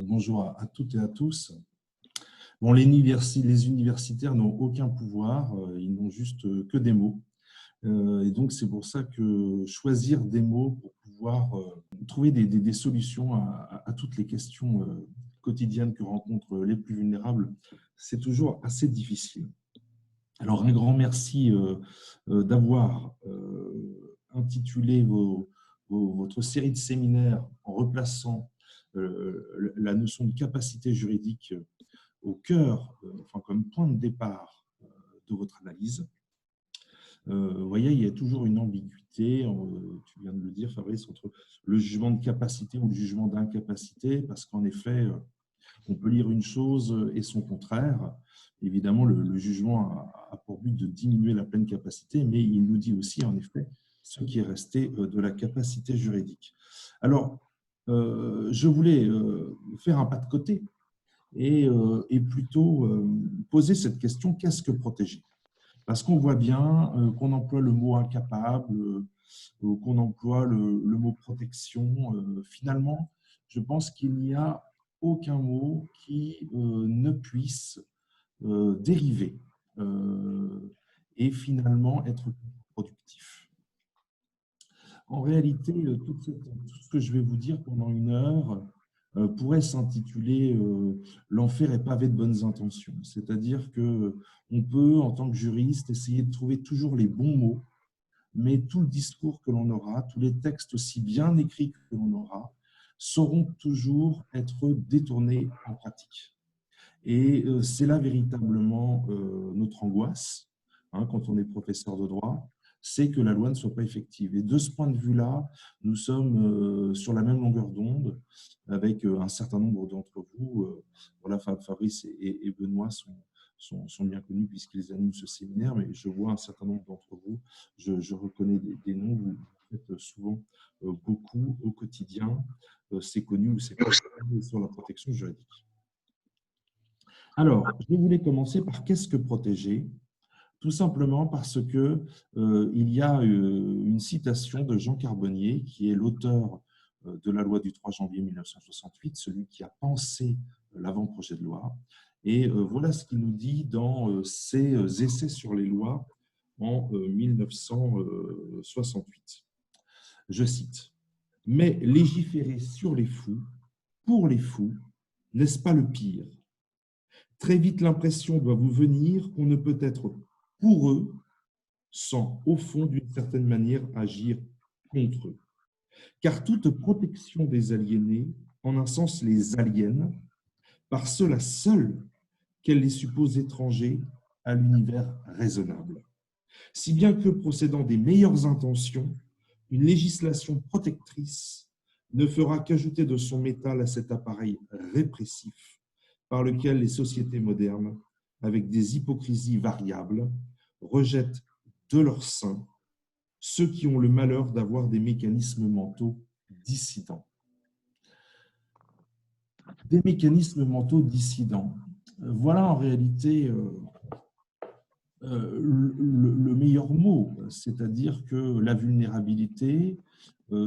Bonjour à toutes et à tous. Bon, les universitaires n'ont aucun pouvoir, ils n'ont juste que des mots. Et donc, c'est pour ça que choisir des mots pour pouvoir trouver des solutions à toutes les questions quotidiennes que rencontrent les plus vulnérables, c'est toujours assez difficile. Alors, un grand merci d'avoir intitulé votre série de séminaires en replaçant la notion de capacité juridique au cœur, enfin comme point de départ de votre analyse. Vous voyez, il y a toujours une ambiguïté, tu viens de le dire Fabrice, entre le jugement de capacité ou le jugement d'incapacité, parce qu'en effet, on peut lire une chose et son contraire. Évidemment, le jugement a pour but de diminuer la pleine capacité, mais il nous dit aussi, en effet, ce qui est resté de la capacité juridique. Alors, je voulais faire un pas de côté et plutôt poser cette question, qu'est-ce que protéger? Parce qu'on voit bien qu'on emploie le mot incapable, qu'on emploie le mot protection. Finalement, je pense qu'il n'y a aucun mot qui ne puisse dériver et finalement être productif. En réalité, tout ce que je vais vous dire pendant une heure pourrait s'intituler « L'enfer est pavé de bonnes intentions ». C'est-à-dire qu'on peut, en tant que juriste, essayer de trouver toujours les bons mots, mais tout le discours que l'on aura, tous les textes aussi bien écrits que l'on aura, sauront toujours être détournés en pratique. Et c'est là véritablement notre angoisse, hein, quand on est professeur de droit, c'est que la loi ne soit pas effective. Et de ce point de vue-là, nous sommes sur la même longueur d'onde avec un certain nombre d'entre vous. Voilà, Fabrice et Benoît sont bien connus puisqu'ils animent ce séminaire, mais je vois un certain nombre d'entre vous, je reconnais des noms, vous faites souvent beaucoup au quotidien, c'est connu ou c'est sur la protection juridique. Alors, je voulais commencer par qu'est-ce que protéger? Tout simplement parce que il y a une citation de Jean Carbonnier, qui est l'auteur de la loi du 3 janvier 1968, celui qui a pensé l'avant-projet de loi. Et voilà ce qu'il nous dit dans ses essais sur les lois en 1968. Je cite, « Mais légiférer sur les fous, pour les fous, n'est-ce pas le pire ? Très vite, l'impression doit vous venir qu'on ne peut être pour eux sans, au fond, d'une certaine manière, agir contre eux. Car toute protection des aliénés, en un sens, les aliène, par cela seul qu'elle les suppose étrangers à l'univers raisonnable. Si bien que, procédant des meilleures intentions, une législation protectrice ne fera qu'ajouter de son métal à cet appareil répressif par lequel les sociétés modernes, avec des hypocrisies variables, rejettent de leur sein ceux qui ont le malheur d'avoir des mécanismes mentaux dissidents. » Des mécanismes mentaux dissidents. Voilà en réalité le meilleur mot, c'est-à-dire que la vulnérabilité,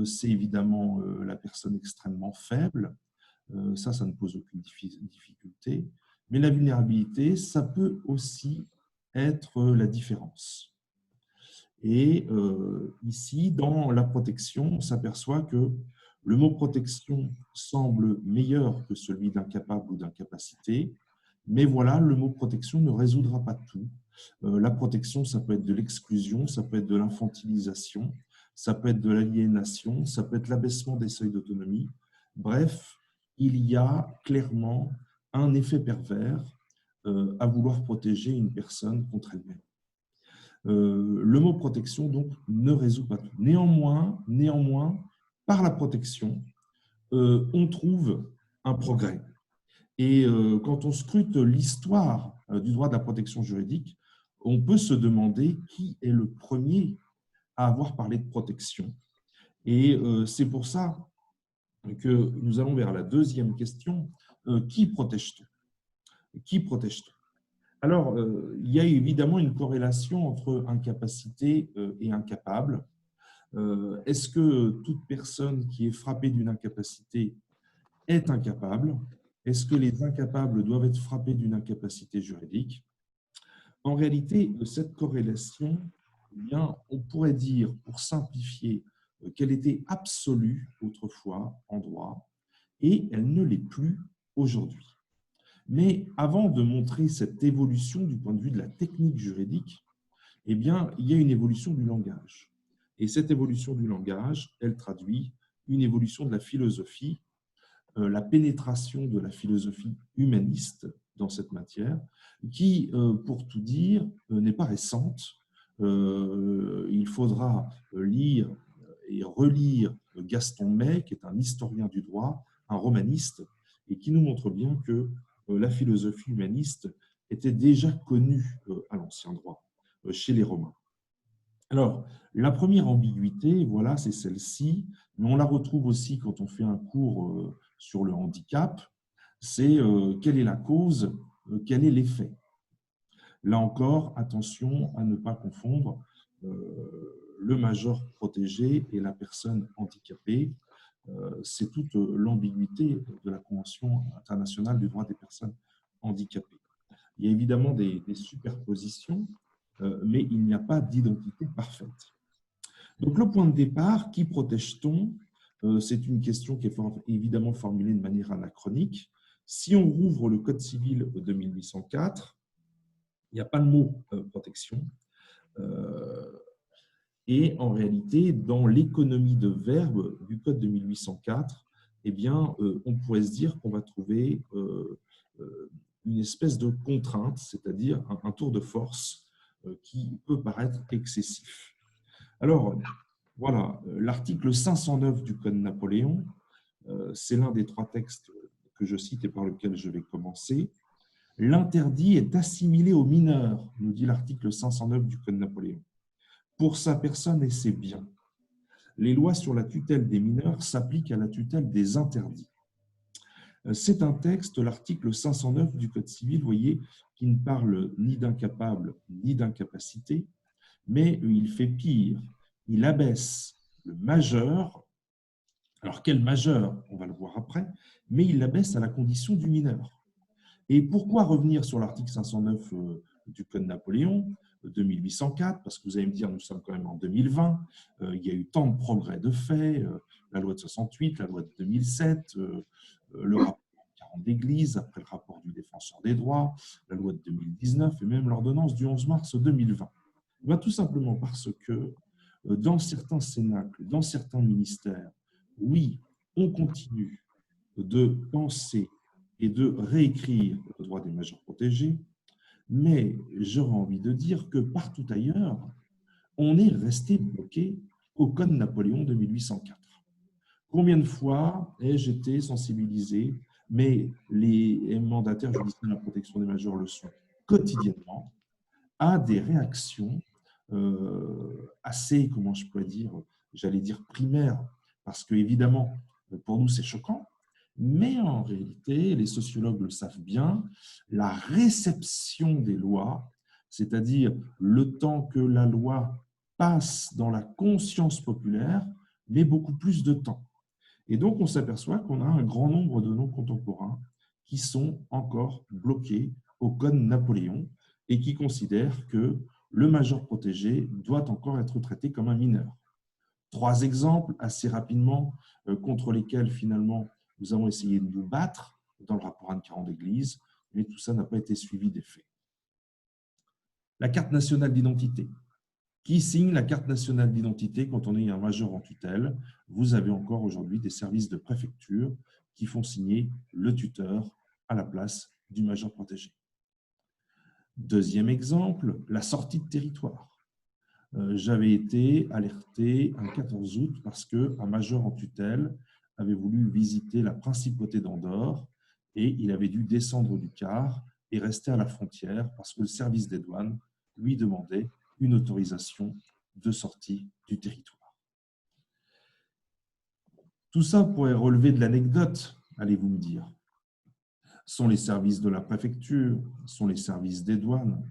c'est évidemment la personne extrêmement faible, ça ne pose aucune difficulté, mais la vulnérabilité, ça peut aussi être la différence. Et ici, dans la protection, on s'aperçoit que le mot protection semble meilleur que celui d'incapable ou d'incapacité, mais voilà, le mot protection ne résoudra pas tout. La protection, ça peut être de l'exclusion, ça peut être de l'infantilisation, ça peut être de l'aliénation, ça peut être l'abaissement des seuils d'autonomie. Bref, il y a clairement un effet pervers à vouloir protéger une personne contre elle-même. Le mot protection, donc, ne résout pas tout. Néanmoins, par la protection, on trouve un progrès. Et quand on scrute l'histoire du droit de la protection juridique, on peut se demander qui est le premier à avoir parlé de protection. Et c'est pour ça que nous allons vers la deuxième question. Qui protège-t-on? Qui protège-t-on? Alors, il y a évidemment une corrélation entre incapacité et incapable. Est-ce que toute personne qui est frappée d'une incapacité est incapable? Est-ce que les incapables doivent être frappés d'une incapacité juridique? En réalité, cette corrélation, eh bien, on pourrait dire, pour simplifier, qu'elle était absolue autrefois en droit et elle ne l'est plus aujourd'hui. Mais avant de montrer cette évolution du point de vue de la technique juridique, eh bien, il y a une évolution du langage. Et cette évolution du langage, elle traduit une évolution de la philosophie, la pénétration de la philosophie humaniste dans cette matière, qui, pour tout dire, n'est pas récente. Il faudra lire et relire Gaston May, qui est un historien du droit, un romaniste, et qui nous montre bien que la philosophie humaniste était déjà connue à l'ancien droit, chez les Romains. Alors, la première ambiguïté, voilà, c'est celle-ci, mais on la retrouve aussi quand on fait un cours sur le handicap, c'est quelle est la cause, quel est l'effet. Là encore, attention à ne pas confondre le major protégé et la personne handicapée. C'est toute l'ambiguïté de la Convention internationale du droit des personnes handicapées. Il y a évidemment des superpositions, mais il n'y a pas d'identité parfaite. Donc, le point de départ, qui protège-t-on? C'est une question qui est évidemment formulée de manière anachronique. Si on rouvre le Code civil de 1804, il n'y a pas le mot protection. Et en réalité, dans l'économie de verbes du Code de 1804, eh bien, on pourrait se dire qu'on va trouver une espèce de contrainte, c'est-à-dire un tour de force qui peut paraître excessif. Alors, voilà, l'article 509 du Code Napoléon, c'est l'un des trois textes que je cite et par lequel je vais commencer. L'interdit est assimilé aux mineurs, nous dit l'article 509 du Code Napoléon, pour sa personne et ses biens. Les lois sur la tutelle des mineurs s'appliquent à la tutelle des interdits. C'est un texte, l'article 509 du Code civil, vous voyez, qui ne parle ni d'incapable ni d'incapacité, mais il fait pire. Il abaisse le majeur. Alors, quel majeur? On va le voir après, mais il l'abaisse à la condition du mineur. Et pourquoi revenir sur l'article 509 du Code Napoléon de 1804? Parce que vous allez me dire, nous sommes quand même en 2020, il y a eu tant de progrès de fait, la loi de 68, la loi de 2007, le rapport 40 d'Église, après le rapport du défenseur des droits, la loi de 2019 et même l'ordonnance du 11 mars 2020. Tout simplement parce que dans certains cénacles, dans certains ministères, oui, on continue de penser et de réécrire le droit des majeurs protégés, mais j'aurais envie de dire que partout ailleurs, on est resté bloqué au Code Napoléon de 1804. Combien de fois ai-je été sensibilisé, mais les mandataires judiciaires de la protection des majeurs le sont quotidiennement, à des réactions assez, comment je pourrais dire, j'allais dire primaires, parce que évidemment, pour nous, c'est choquant, mais en réalité, les sociologues le savent bien, la réception des lois, c'est-à-dire le temps que la loi passe dans la conscience populaire, met beaucoup plus de temps. Et donc, on s'aperçoit qu'on a un grand nombre de nos contemporains qui sont encore bloqués au Code Napoléon et qui considèrent que le majeur protégé doit encore être traité comme un mineur. Trois exemples assez rapidement contre lesquels finalement nous avons essayé de nous battre dans le rapport Anne 40 d'Église, mais tout ça n'a pas été suivi des faits. La carte nationale d'identité. Qui signe la carte nationale d'identité quand on est un majeur en tutelle? Vous avez encore aujourd'hui des services de préfecture qui font signer le tuteur à la place du majeur protégé. Deuxième exemple, la sortie de territoire. J'avais été alerté un 14 août parce qu'un majeur en tutelle avait voulu visiter la principauté d'Andorre et il avait dû descendre du car et rester à la frontière parce que le service des douanes lui demandait une autorisation de sortie du territoire. Tout ça pourrait relever de l'anecdote, allez-vous me dire. Sont les services de la préfecture, sont les services des douanes.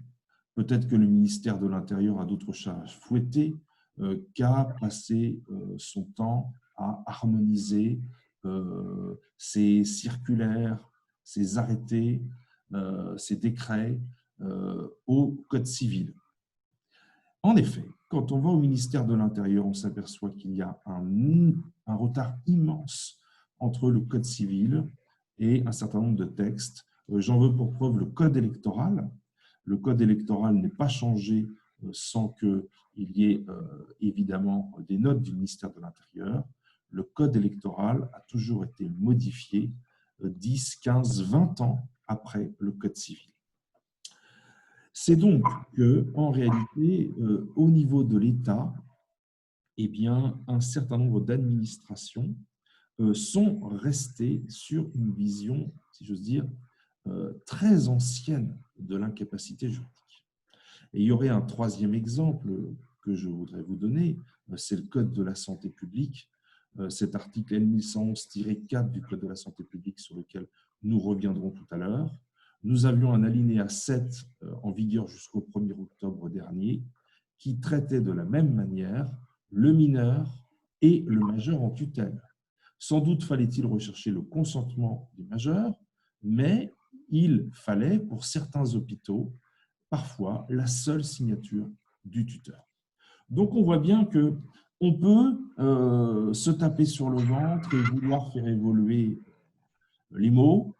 Peut-être que le ministère de l'Intérieur a d'autres charges fouettées qu'à passer son temps à harmoniser ses circulaires, ces arrêtés, ces décrets au Code civil. En effet, quand on va au ministère de l'Intérieur, on s'aperçoit qu'il y a un retard immense entre le Code civil et un certain nombre de textes. J'en veux pour preuve le Code électoral. Le Code électoral n'est pas changé sans qu'il y ait évidemment des notes du ministère de l'Intérieur. Le Code électoral a toujours été modifié 10, 15, 20 ans après le Code civil. C'est donc qu'en réalité, au niveau de l'État, eh bien, un certain nombre d'administrations sont restées sur une vision, si j'ose dire, très ancienne de l'incapacité juridique. Et il y aurait un troisième exemple que je voudrais vous donner, c'est le Code de la santé publique, cet article L1111-4 du Code de la santé publique sur lequel nous reviendrons tout à l'heure. Nous avions un alinéa 7 en vigueur jusqu'au 1er octobre dernier qui traitait de la même manière le mineur et le majeur en tutelle. Sans doute fallait-il rechercher le consentement du majeur, mais il fallait, pour certains hôpitaux, parfois la seule signature du tuteur. Donc on voit bien qu'on peut se taper sur le ventre et vouloir faire évoluer les mots.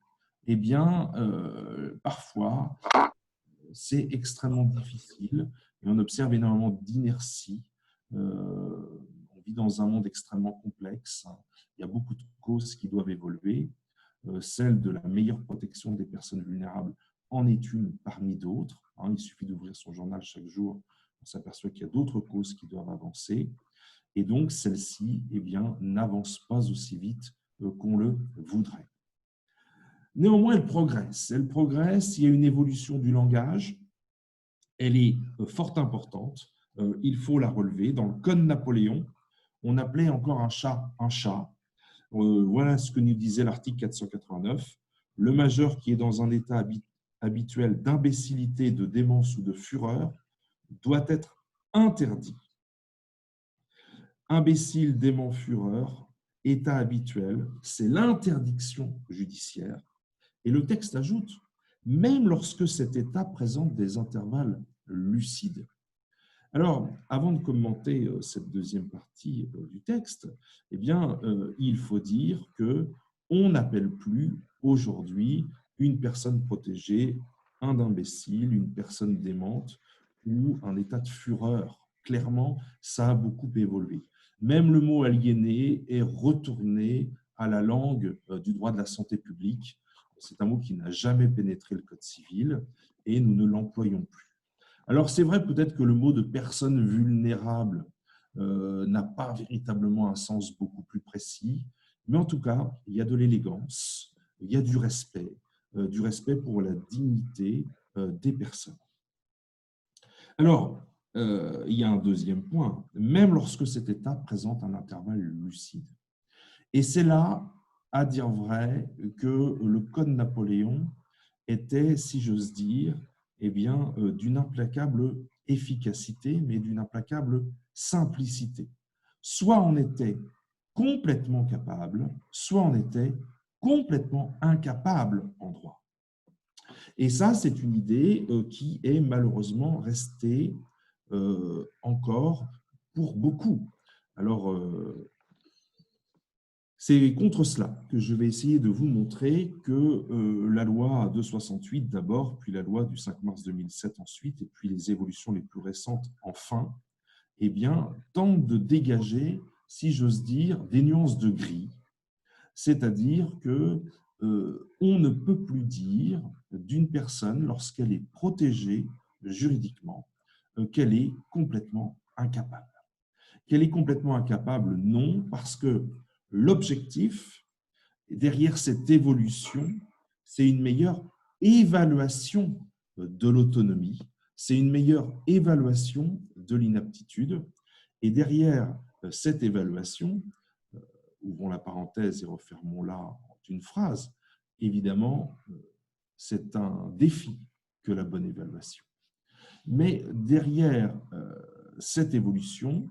Eh bien, parfois, c'est extrêmement difficile et on observe énormément d'inertie. On vit dans un monde extrêmement complexe. Il y a beaucoup de causes qui doivent évoluer. Celle de la meilleure protection des personnes vulnérables en est une parmi d'autres. Il suffit d'ouvrir son journal chaque jour, on s'aperçoit qu'il y a d'autres causes qui doivent avancer. Et donc, celle-ci n'avance pas aussi vite qu'on le voudrait. Néanmoins, elle progresse. Elle progresse, il y a une évolution du langage. Elle est fort importante. Il faut la relever. Dans le Code Napoléon, on appelait encore un chat un chat. Voilà ce que nous disait l'article 489. Le majeur qui est dans un état habituel d'imbécilité, de démence ou de fureur doit être interdit. Imbécile, dément, fureur, état habituel, c'est l'interdiction judiciaire. Et le texte ajoute, même lorsque cet état présente des intervalles lucides. Alors, avant de commenter cette deuxième partie du texte, il faut dire qu'on n'appelle plus aujourd'hui une personne protégée un imbécile, une personne démente ou un état de fureur. Clairement, ça a beaucoup évolué. Même le mot aliéné est retourné à la langue du droit de la santé publique. C'est un mot qui n'a jamais pénétré le Code civil et nous ne l'employons plus. Alors, c'est vrai peut-être que le mot de personne vulnérable n'a pas véritablement un sens beaucoup plus précis, mais en tout cas, il y a de l'élégance, il y a du respect pour la dignité des personnes. Alors, il y a un deuxième point, même lorsque cet état présente un intervalle lucide. Et c'est là, à dire vrai, que le Code Napoléon était, si j'ose dire, d'une implacable efficacité, mais d'une implacable simplicité. Soit on était complètement capable, soit on était complètement incapable en droit. Et ça, c'est une idée qui est malheureusement restée encore pour beaucoup. Alors, c'est contre cela que je vais essayer de vous montrer que la loi de 68 d'abord, puis la loi du 5 mars 2007 ensuite, et puis les évolutions les plus récentes enfin, tentent de dégager, si j'ose dire, des nuances de gris. C'est-à-dire que on ne peut plus dire d'une personne, lorsqu'elle est protégée juridiquement, qu'elle est complètement incapable. Qu'elle est complètement incapable, non, parce que l'objectif, derrière cette évolution, c'est une meilleure évaluation de l'autonomie, c'est une meilleure évaluation de l'inaptitude. Et derrière cette évaluation, ouvrons la parenthèse et refermons-la en une phrase, évidemment, c'est un défi que la bonne évaluation. Mais derrière cette évolution,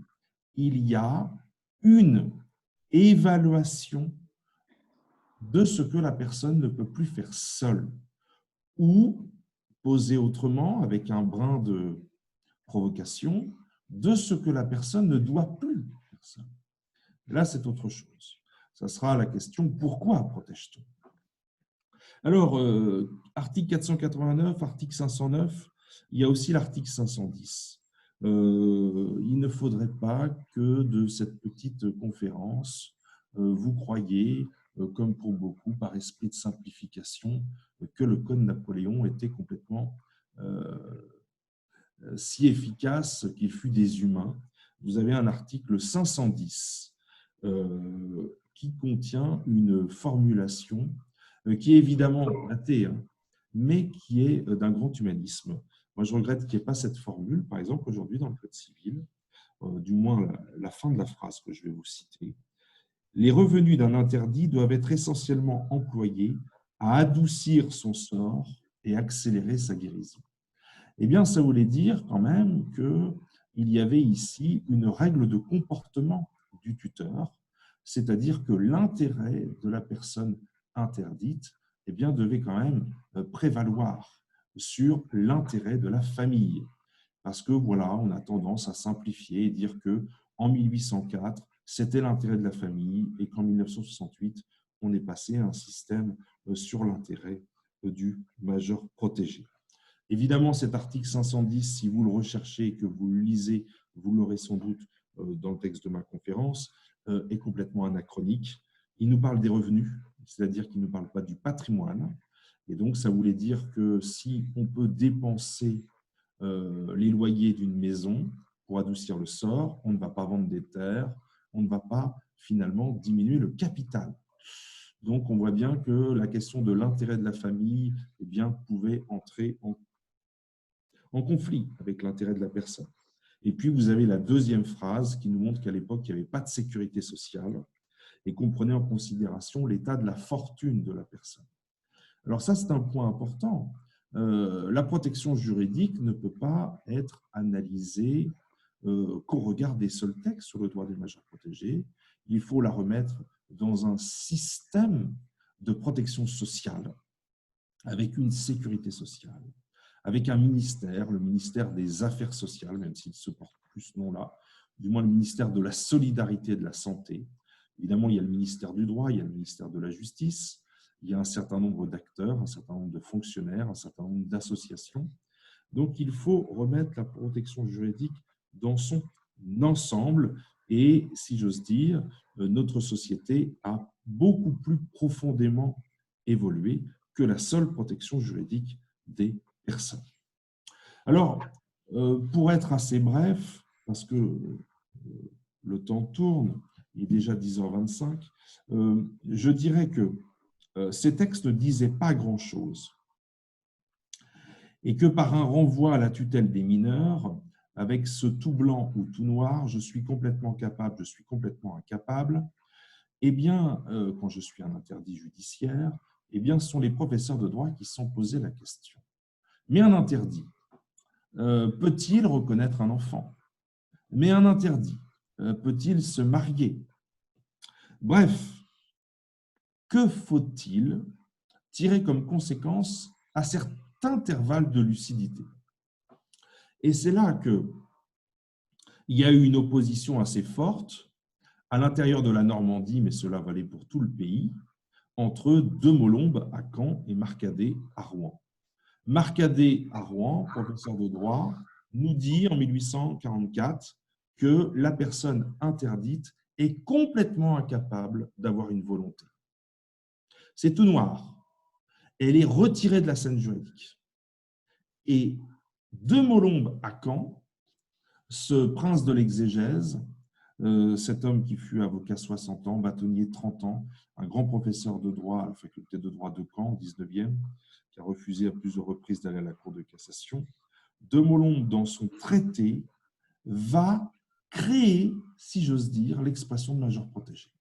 il y a une évaluation de ce que la personne ne peut plus faire seule, ou, posé autrement, avec un brin de provocation, de ce que la personne ne doit plus faire seule. Là, c'est autre chose. Ça sera la question: pourquoi protège-t-on? Alors, article 489, article 509, il y a aussi l'article 510. Il ne faudrait pas que de cette petite conférence, vous croyiez, comme pour beaucoup, par esprit de simplification, que le Code Napoléon était complètement si efficace qu'il fût déshumain. Vous avez un article 510 qui contient une formulation qui est évidemment datée, hein, mais qui est d'un grand humanisme. Moi, je regrette qu'il n'y ait pas cette formule, par exemple, aujourd'hui dans le Code civil, du moins la fin de la phrase que je vais vous citer. Les revenus d'un interdit doivent être essentiellement employés à adoucir son sort et accélérer sa guérison. Eh bien, ça voulait dire quand même qu'il y avait ici une règle de comportement du tuteur, c'est-à-dire que l'intérêt de la personne interdite, eh bien, devait quand même prévaloir sur l'intérêt de la famille. Parce que voilà, on a tendance à simplifier et dire que en 1804, c'était l'intérêt de la famille et qu'en 1968, on est passé à un système sur l'intérêt du majeur protégé. Évidemment, cet article 510, si vous le recherchez et que vous le lisez, vous l'aurez sans doute dans le texte de ma conférence, est complètement anachronique. Il nous parle des revenus, c'est-à-dire qu'il ne nous parle pas du patrimoine. Et donc, ça voulait dire que si on peut dépenser les loyers d'une maison pour adoucir le sort, on ne va pas vendre des terres, on ne va pas finalement diminuer le capital. Donc, on voit bien que la question de l'intérêt de la famille, eh bien, pouvait entrer en conflit avec l'intérêt de la personne. Et puis, vous avez la deuxième phrase qui nous montre qu'à l'époque, il n'y avait pas de sécurité sociale et qu'on prenait en considération l'état de la fortune de la personne. Alors ça, c'est un point important. La protection juridique ne peut pas être analysée qu'au regard des seuls textes sur le droit des majeurs protégés. Il faut la remettre dans un système de protection sociale, avec une sécurité sociale, avec un ministère, le ministère des Affaires sociales, même s'il se porte plus ce nom-là, du moins le ministère de la Solidarité et de la Santé. Évidemment, il y a le ministère du Droit, il y a le ministère de la Justice, il y a un certain nombre d'acteurs, un certain nombre de fonctionnaires, un certain nombre d'associations. Donc, il faut remettre la protection juridique dans son ensemble. Et, si j'ose dire, notre société a beaucoup plus profondément évolué que la seule protection juridique des personnes. Alors, pour être assez bref, parce que le temps tourne, il est déjà 10h25, je dirais que ces textes ne disaient pas grand-chose et que par un renvoi à la tutelle des mineurs, avec ce tout blanc ou tout noir, je suis complètement capable, je suis complètement incapable, eh bien, quand je suis un interdit judiciaire, eh bien, ce sont les professeurs de droit qui se sont posés la question. Mais un interdit, peut-il reconnaître un enfant? Mais un interdit, peut-il se marier? Bref, que faut-il tirer comme conséquence à certains intervalles de lucidité? Et c'est là qu'il y a eu une opposition assez forte à l'intérieur de la Normandie, mais cela valait pour tout le pays, entre De Molombe à Caen et Marcadet à Rouen. Marcadet à Rouen, professeur de droit, nous dit en 1844 que la personne interdite est complètement incapable d'avoir une volonté. C'est tout noir. Elle est retirée de la scène juridique. Et De Molombe à Caen, ce prince de l'exégèse, cet homme qui fut avocat 60 ans, bâtonnier 30 ans, un grand professeur de droit à la faculté de droit de Caen au 19e, qui a refusé à plusieurs reprises d'aller à la Cour de cassation, De Molombe, dans son traité, va créer, si j'ose dire, l'expression de majeur protégé.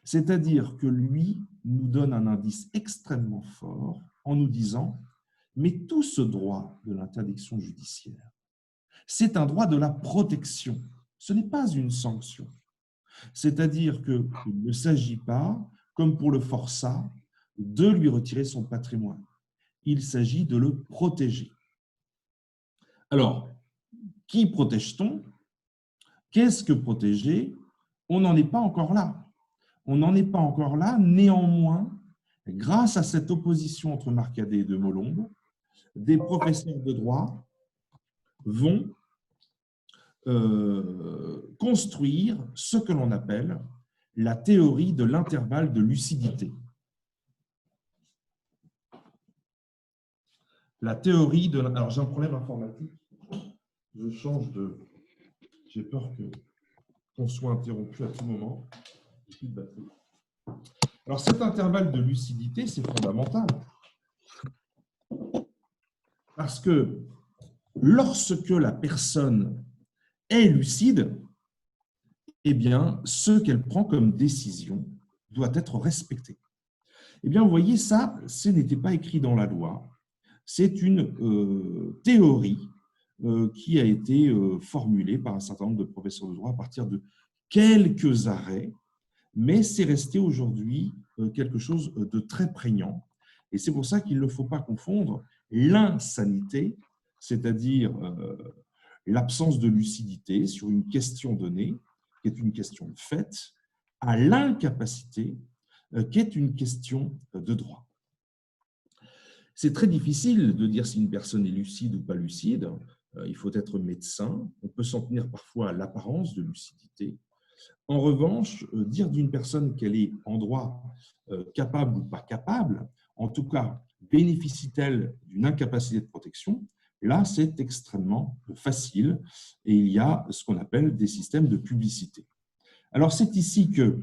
C'est-à-dire que lui nous donne un indice extrêmement fort en nous disant « mais tout ce droit de l'interdiction judiciaire, c'est un droit de la protection, ce n'est pas une sanction. » C'est-à-dire qu'il ne s'agit pas comme pour le forçat, de lui retirer son patrimoine. Il s'agit de le protéger. Alors, qui protège-t-on? Qu'est-ce que protéger? On n'en est pas encore là. On n'en est pas encore là. Néanmoins, grâce à cette opposition entre Marcadet et de Molombe, des professeurs de droit vont construire ce que l'on appelle la théorie de l'intervalle de lucidité. La théorie de... Alors, j'ai un problème informatique. Je change de... J'ai peur qu'on soit interrompu à tout moment. Plus de batterie. Alors, cet intervalle de lucidité, c'est fondamental. Parce que lorsque la personne est lucide, eh bien, ce qu'elle prend comme décision doit être respecté. Eh bien, vous voyez, ça, ce n'était pas écrit dans la loi. C'est une théorie qui a été formulée par un certain nombre de professeurs de droit à partir de quelques arrêts, mais c'est resté aujourd'hui quelque chose de très prégnant. Et c'est pour ça qu'il ne faut pas confondre l'insanité, c'est-à-dire l'absence de lucidité sur une question donnée, qui est une question de fait, à l'incapacité, qui est une question de droit. C'est très difficile de dire si une personne est lucide ou pas lucide. Il faut être médecin. On peut s'en tenir parfois à l'apparence de lucidité. En revanche, dire d'une personne qu'elle est en droit capable ou pas capable, en tout cas, bénéficie-t-elle d'une incapacité de protection? Là, c'est extrêmement facile et il y a ce qu'on appelle des systèmes de publicité. Alors, c'est ici qu'il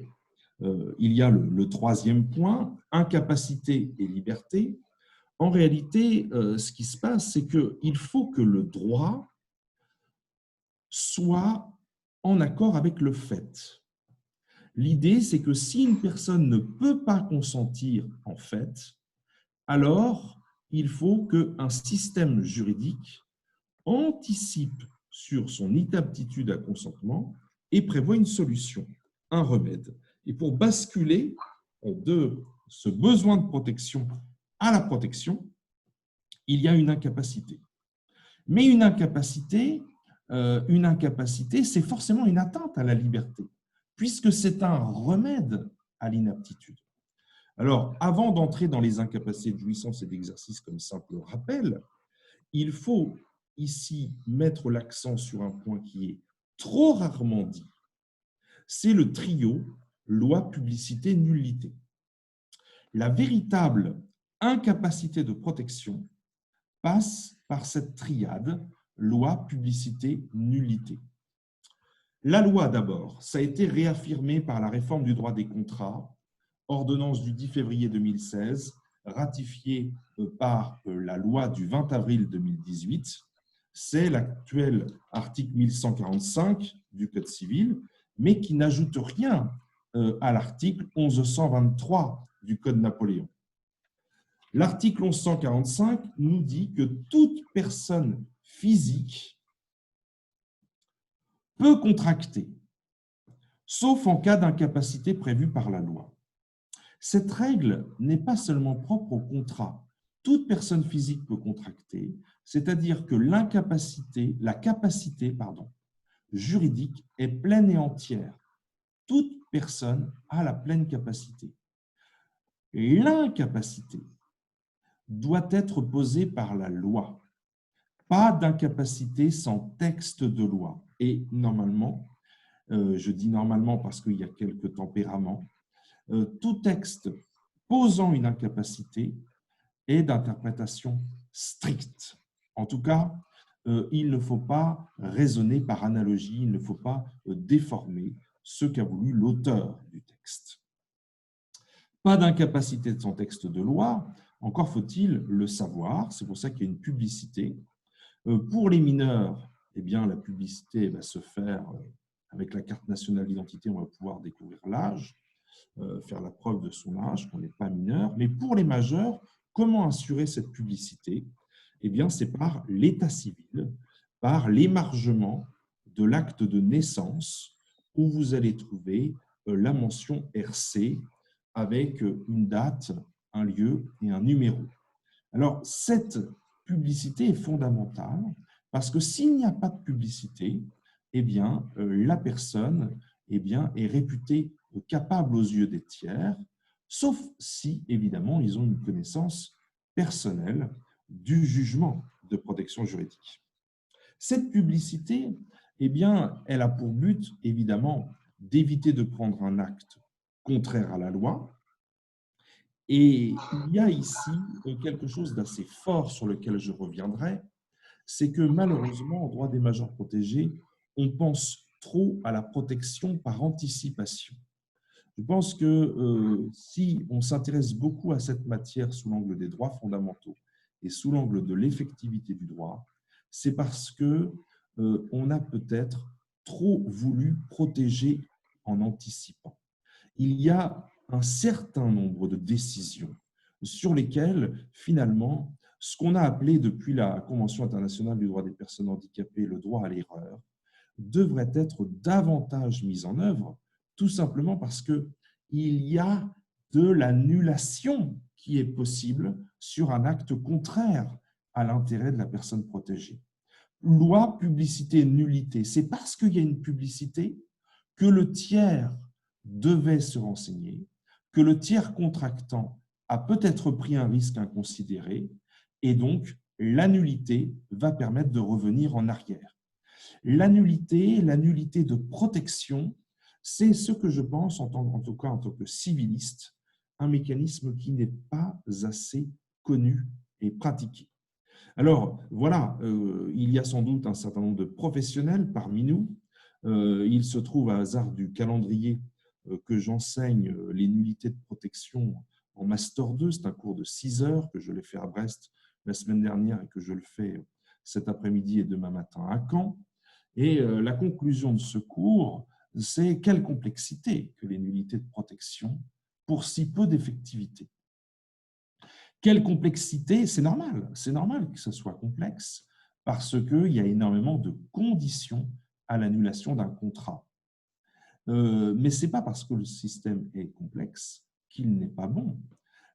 y a le troisième point, incapacité et liberté. En réalité, ce qui se passe, c'est qu'il faut que le droit soit en accord avec le fait. L'idée, c'est que si une personne ne peut pas consentir en fait, alors il faut qu'un système juridique anticipe sur son inaptitude à consentement et prévoit une solution, un remède. Et pour basculer de ce besoin de protection à la protection, il y a une incapacité. Mais une incapacité, c'est forcément une atteinte à la liberté, puisque c'est un remède à l'inaptitude. Alors, avant d'entrer dans les incapacités de jouissance et d'exercice comme simple rappel, il faut ici mettre l'accent sur un point qui est trop rarement dit. C'est le trio loi, publicité, nullité. La véritable incapacité de protection passe par cette triade loi, publicité, nullité. La loi, d'abord, ça a été réaffirmé par la réforme du droit des contrats, ordonnance du 10 février 2016, ratifiée par la loi du 20 avril 2018. C'est l'actuel article 1145 du Code civil, mais qui n'ajoute rien à l'article 1123 du Code Napoléon. L'article 1145 nous dit que toute personne physique peut contracter, sauf en cas d'incapacité prévue par la loi. Cette règle n'est pas seulement propre au contrat. Toute personne physique peut contracter, c'est-à-dire que la capacité juridique est pleine et entière. Toute personne a la pleine capacité. L'incapacité doit être posée par la loi. Pas d'incapacité sans texte de loi. Et normalement, je dis normalement parce qu'il y a quelques tempéraments, tout texte posant une incapacité est d'interprétation stricte. En tout cas, il ne faut pas raisonner par analogie, il ne faut pas déformer ce qu'a voulu l'auteur du texte. Pas d'incapacité sans texte de loi, encore faut-il le savoir, c'est pour ça qu'il y a une publicité. Pour les mineurs, eh bien, la publicité va se faire avec la carte nationale d'identité, on va pouvoir découvrir l'âge, faire la preuve de son âge, qu'on n'est pas mineur. Mais pour les majeurs, comment assurer cette publicité? Eh bien, c'est par l'état civil, par l'émargement de l'acte de naissance, où vous allez trouver la mention RC, avec une date, un lieu et un numéro. Alors, cette publicité est fondamentale parce que s'il n'y a pas de publicité, eh bien, la personne eh bien, est réputée capable aux yeux des tiers, sauf si, évidemment, ils ont une connaissance personnelle du jugement de protection juridique. Cette publicité, eh bien, elle a pour but, évidemment, d'éviter de prendre un acte contraire à la loi. Et il y a ici quelque chose d'assez fort sur lequel je reviendrai, c'est que malheureusement, en droit des majeurs protégés, on pense trop à la protection par anticipation. Je pense que si on s'intéresse beaucoup à cette matière sous l'angle des droits fondamentaux et sous l'angle de l'effectivité du droit, c'est parce que on a peut-être trop voulu protéger en anticipant. Il y a un certain nombre de décisions sur lesquelles, finalement, ce qu'on a appelé depuis la Convention internationale du droit des personnes handicapées le droit à l'erreur, devrait être davantage mis en œuvre, tout simplement parce qu'il y a de l'annulation qui est possible sur un acte contraire à l'intérêt de la personne protégée. Loi, publicité, nullité. C'est parce qu'il y a une publicité que le tiers devait se renseigner, que le tiers contractant a peut-être pris un risque inconsidéré, et donc l'annulité va permettre de revenir en arrière. L'annulité de protection, c'est ce que je pense, en tout cas en tant que civiliste, un mécanisme qui n'est pas assez connu et pratiqué. Alors, voilà, il y a sans doute un certain nombre de professionnels parmi nous. Il se trouve à hasard du calendrier que j'enseigne les nullités de protection en Master 2. C'est un cours de 6 heures que je l'ai fait à Brest la semaine dernière et que je le fais cet après-midi et demain matin à Caen. Et la conclusion de ce cours, c'est quelle complexité que les nullités de protection pour si peu d'effectivité. Quelle complexité, c'est normal que ce soit complexe parce qu'il y a énormément de conditions à l'annulation d'un contrat. Mais ce n'est pas parce que le système est complexe qu'il n'est pas bon.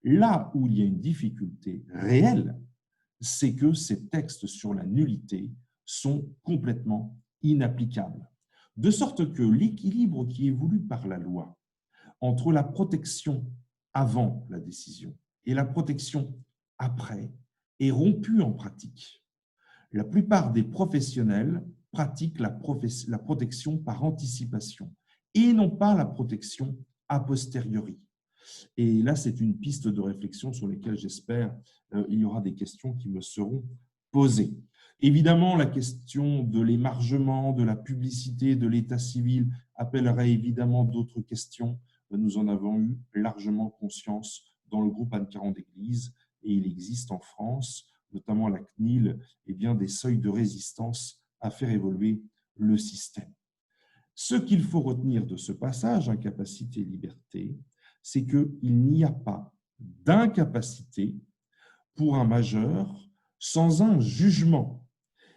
Là où il y a une difficulté réelle, c'est que ces textes sur la nullité sont complètement inapplicables. De sorte que l'équilibre qui est voulu par la loi entre la protection avant la décision et la protection après est rompu en pratique. La plupart des professionnels pratiquent la protection par anticipation et non pas la protection a posteriori. Et là, c'est une piste de réflexion sur laquelle j'espère il y aura des questions qui me seront posées. Évidemment, la question de l'émargement, de la publicité, de l'état civil appellerait évidemment d'autres questions. Nous en avons eu largement conscience dans le groupe Anne Caron d'Église et il existe en France, notamment à la CNIL, eh bien, des seuils de résistance à faire évoluer le système. Ce qu'il faut retenir de ce passage, incapacité et liberté, c'est qu'il n'y a pas d'incapacité pour un majeur sans un jugement.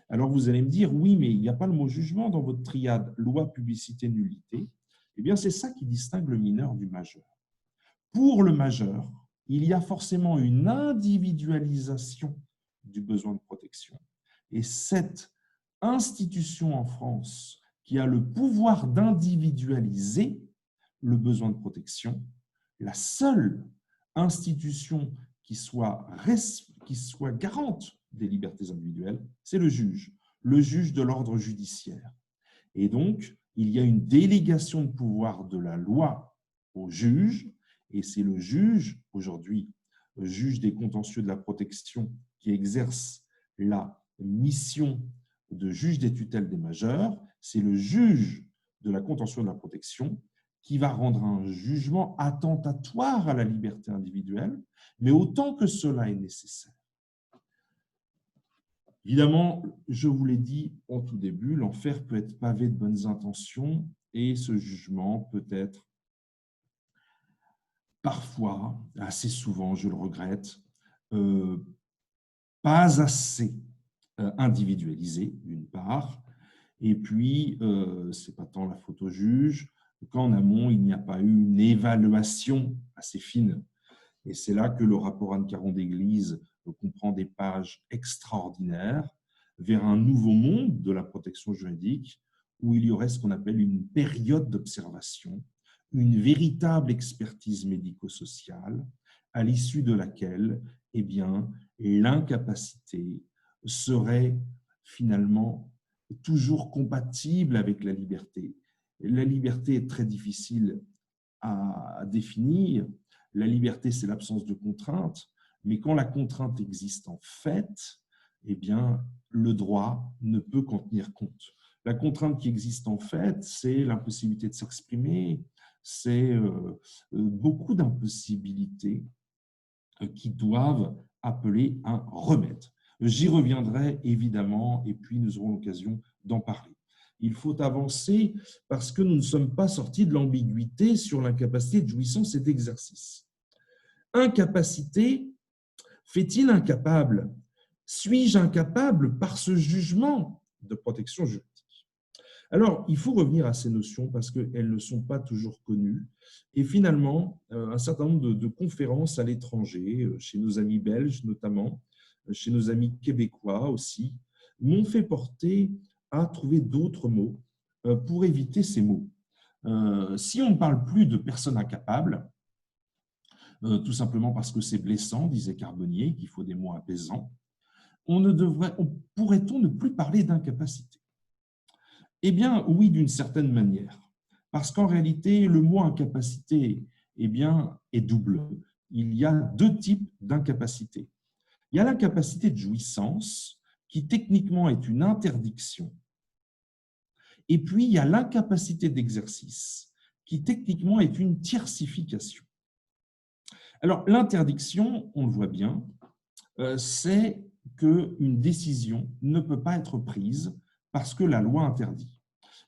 Alors vous allez me dire, oui, mais il n'y a pas le mot jugement dans votre triade loi, publicité, nullité. Eh bien, c'est ça qui distingue le mineur du majeur. Pour le majeur, il y a forcément une individualisation du besoin de protection. Et cette institution en France qui a le pouvoir d'individualiser le besoin de protection, la seule institution qui soit garante des libertés individuelles, c'est le juge de l'ordre judiciaire. Et donc, il y a une délégation de pouvoir de la loi au juge, et c'est le juge, aujourd'hui, juge des contentieux de la protection, qui exerce la mission de juge des tutelles des majeurs, c'est le juge de la contentieux de la protection qui va rendre un jugement attentatoire à la liberté individuelle, mais autant que cela est nécessaire. Évidemment, je vous l'ai dit en tout début, l'enfer peut être pavé de bonnes intentions et ce jugement peut être parfois, assez souvent, je le regrette, pas assez individualisé, d'une part, et puis, ce n'est pas tant la faute au juge, qu'en amont, il n'y a pas eu une évaluation assez fine. Et c'est là que le rapport Anne Caron d'Église comprend des pages extraordinaires vers un nouveau monde de la protection juridique où il y aurait ce qu'on appelle une période d'observation, une véritable expertise médico-sociale à l'issue de laquelle, eh bien, l'incapacité serait finalement toujours compatible avec la liberté. La liberté est très difficile à définir. La liberté, c'est l'absence de contrainte, mais quand la contrainte existe en fait, eh bien, le droit ne peut qu'en tenir compte. La contrainte qui existe en fait, c'est l'impossibilité de s'exprimer, c'est beaucoup d'impossibilités qui doivent appeler un remède. J'y reviendrai évidemment, et puis nous aurons l'occasion d'en parler. Il faut avancer parce que nous ne sommes pas sortis de l'ambiguïté sur l'incapacité de jouissance et d'exercice. Incapacité, fait-il incapable? Suis-je incapable par ce jugement de protection juridique? Alors, il faut revenir à ces notions parce qu'elles ne sont pas toujours connues. Et finalement, un certain nombre de conférences à l'étranger, chez nos amis belges notamment, chez nos amis québécois aussi, m'ont fait porter à trouver d'autres mots pour éviter ces mots. Si on ne parle plus de personnes incapables, tout simplement parce que c'est blessant, disait Carbonnier, qu'il faut des mots apaisants, pourrait-on ne plus parler d'incapacité? Eh bien, oui, d'une certaine manière. Parce qu'en réalité, le mot incapacité eh bien, est double. Il y a deux types d'incapacité. Il y a l'incapacité de jouissance, qui techniquement est une interdiction. Et puis, il y a l'incapacité d'exercice, qui techniquement est une tiercification. Alors, l'interdiction, on le voit bien, c'est qu'une décision ne peut pas être prise parce que la loi interdit.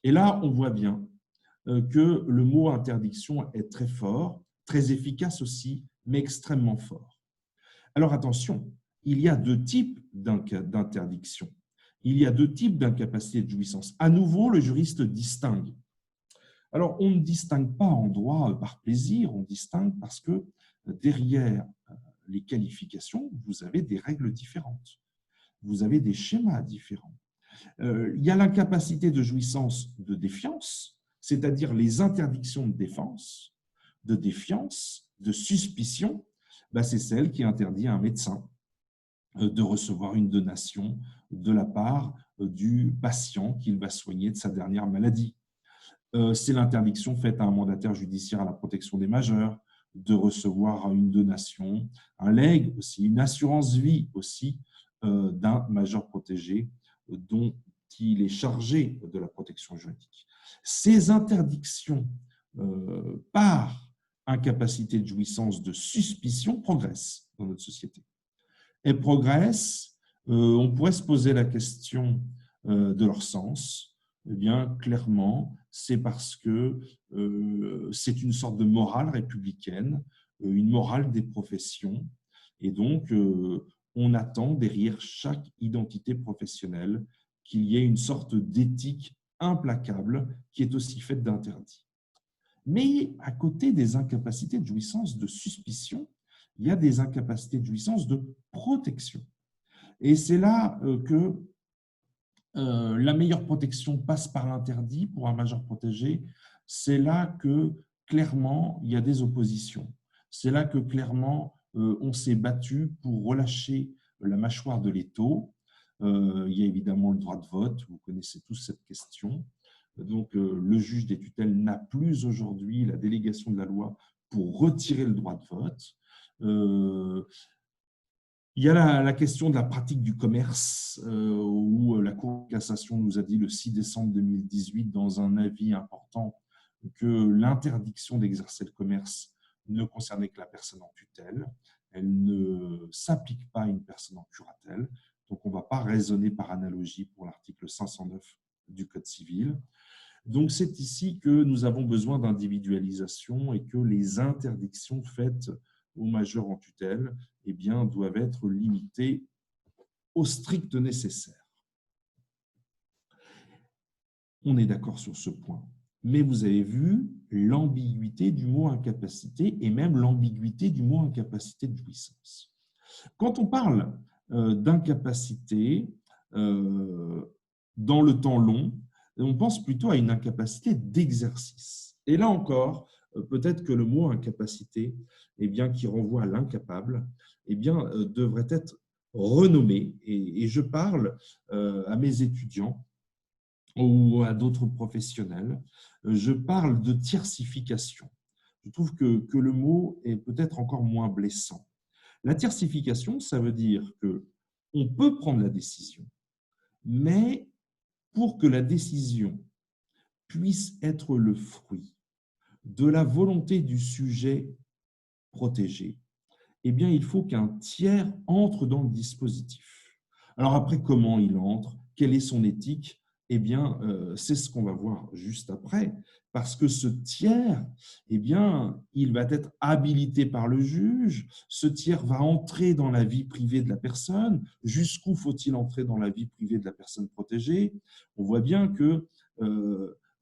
Et là, on voit bien que le mot interdiction est très fort, très efficace aussi, mais extrêmement fort. Alors attention, il y a deux types d'interdiction. Il y a deux types d'incapacité de jouissance. À nouveau, le juriste distingue. Alors, on ne distingue pas en droit par plaisir, on distingue parce que derrière les qualifications, vous avez des règles différentes. Vous avez des schémas différents. Il y a l'incapacité de jouissance de défiance, c'est-à-dire les interdictions de défense, de défiance, de suspicion. C'est celle qui interdit à un médecin de recevoir une donation de la part du patient qu'il va soigner de sa dernière maladie. C'est l'interdiction faite à un mandataire judiciaire à la protection des majeurs de recevoir une donation, un legs aussi, une assurance vie aussi d'un majeur protégé dont il est chargé de la protection juridique. Ces interdictions par incapacité de jouissance de suspicion progressent dans notre société. Elles progressent, on pourrait se poser la question de leur sens. Eh bien, clairement, c'est parce que c'est une sorte de morale républicaine, une morale des professions, et donc on attend derrière chaque identité professionnelle qu'il y ait une sorte d'éthique implacable qui est aussi faite d'interdits. Mais à côté des incapacités de jouissance de suspicion, il y a des incapacités de jouissance de protection. Et c'est là que la meilleure protection passe par l'interdit pour un majeur protégé. C'est là que clairement il y a des oppositions. C'est là que clairement on s'est battu pour relâcher la mâchoire de l'étau. Il y a évidemment le droit de vote, vous connaissez tous cette question. Donc le juge des tutelles n'a plus aujourd'hui la délégation de la loi pour retirer le droit de vote. Il y a la question de la pratique du commerce, où la Cour de cassation nous a dit le 6 décembre 2018 dans un avis important que l'interdiction d'exercer le commerce ne concernait que la personne en tutelle. Elle ne s'applique pas à une personne en curatelle. Donc, on ne va pas raisonner par analogie pour l'article 509 du Code civil. Donc, c'est ici que nous avons besoin d'individualisation et que les interdictions faites aux majeurs en tutelle eh bien, doivent être limitées au strict nécessaire. On est d'accord sur ce point. Mais vous avez vu l'ambiguïté du mot incapacité et même l'ambiguïté du mot incapacité de jouissance. Quand on parle d'incapacité dans le temps long, on pense plutôt à une incapacité d'exercice. Et là encore, peut-être que le mot incapacité, eh bien, qui renvoie à l'incapable, eh bien, devrait être renommé. Et je parle à mes étudiants ou à d'autres professionnels, je parle de tiercification. Je trouve que le mot est peut-être encore moins blessant. La tiercification, ça veut dire qu'on peut prendre la décision, mais pour que la décision puisse être le fruit de la volonté du sujet protégé, eh bien, il faut qu'un tiers entre dans le dispositif. Alors après, comment il entre, quelle est son éthique? Eh bien, c'est ce qu'on va voir juste après, parce que ce tiers, eh bien, il va être habilité par le juge, ce tiers va entrer dans la vie privée de la personne. Jusqu'où faut-il entrer dans la vie privée de la personne protégée? On voit bien que